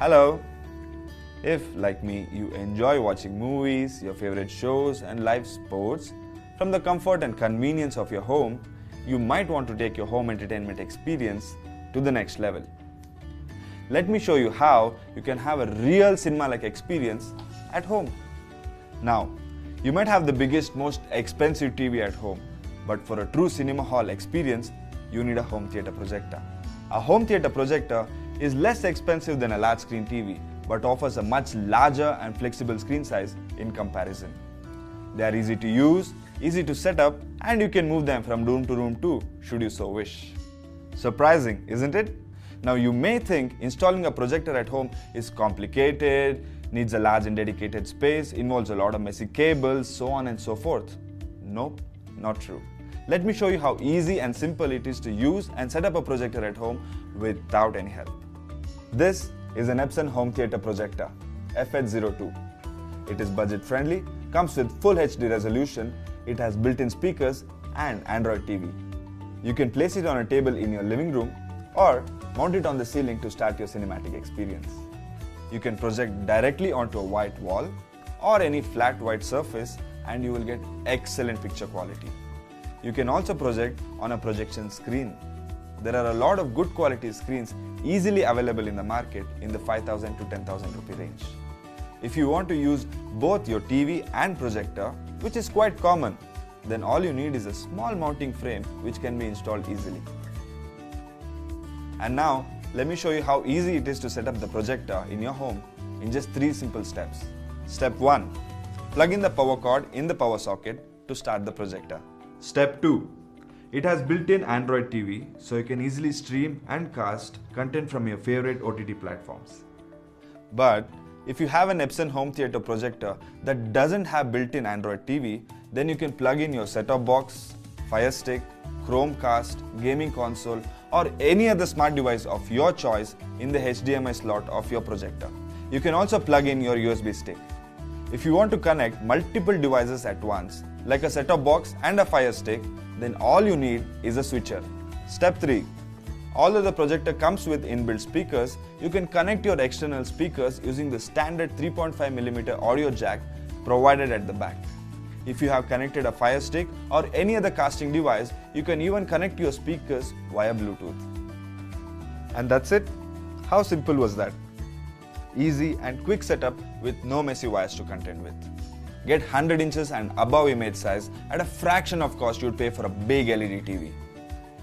Hello! If, like me, you enjoy watching movies, your favorite shows and live sports from the comfort and convenience of your home, you might want to take your home entertainment experience to the next level. Let me show you how you can have a real cinema-like experience at home. Now, you might have the biggest, most expensive TV at home, but for a true cinema hall experience, you need a home theatre projector. A home theatre projector is less expensive than a large screen TV, but offers a much larger and flexible screen size in comparison. They are easy to use, easy to set up, and you can move them from room to room too, should you so wish. Surprising, isn't it? Now you may think installing a projector at home is complicated, needs a large and dedicated space, involves a lot of messy cables, so on and so forth. Nope, not true. Let me show you how easy and simple it is to use and set up a projector at home without any help. This is an Epson Home Theatre Projector, FH02. It is budget friendly, comes with full HD resolution, it has built-in speakers and Android TV. You can place it on a table in your living room or mount it on the ceiling to start your cinematic experience. You can project directly onto a white wall or any flat white surface and you will get excellent picture quality. You can also project on a projection screen. There are a lot of good quality screens easily available in the market in the 5,000 to 10,000 rupee range. If you want to use both your TV and projector, which is quite common, then all you need is a small mounting frame which can be installed easily. And now, let me show you how easy it is to set up the projector in your home in just 3 simple steps. Step 1. Plug in the power cord in the power socket to start the projector. Step 2. It has built-in Android TV, so you can easily stream and cast content from your favorite OTT platforms. But if you have an Epson Home Theatre Projector that doesn't have built-in Android TV, then you can plug in your set-top box, Fire Stick, Chromecast, gaming console or any other smart device of your choice in the HDMI slot of your projector. You can also plug in your USB stick. If you want to connect multiple devices at once, like a set-top box and a Fire Stick, then all you need is a switcher. Step 3. Although the projector comes with inbuilt speakers, you can connect your external speakers using the standard 3.5mm audio jack provided at the back. If you have connected a Fire Stick or any other casting device, you can even connect your speakers via Bluetooth. And that's it. How simple was that? Easy and quick setup with no messy wires to contend with. Get 100 inches and above image size at a fraction of cost you'd pay for a big LED TV.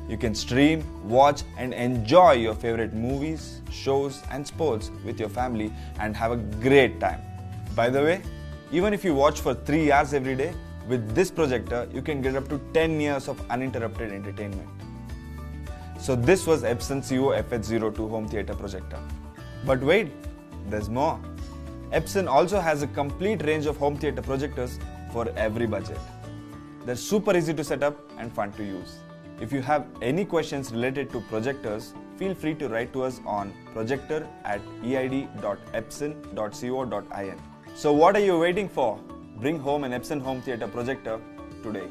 You can stream, watch and enjoy your favorite movies, shows and sports with your family and have a great time. By the way, even if you watch for 3 hours every day, with this projector you can get up to 10 years of uninterrupted entertainment. So this was Epson CO FH02 Home Theatre Projector. But wait, there's more. Epson also has a complete range of home theatre projectors for every budget. They're super easy to set up and fun to use. If you have any questions related to projectors, feel free to write to us on projector@eid.epson.co.in. So what are you waiting for? Bring home an Epson Home Theatre Projector today.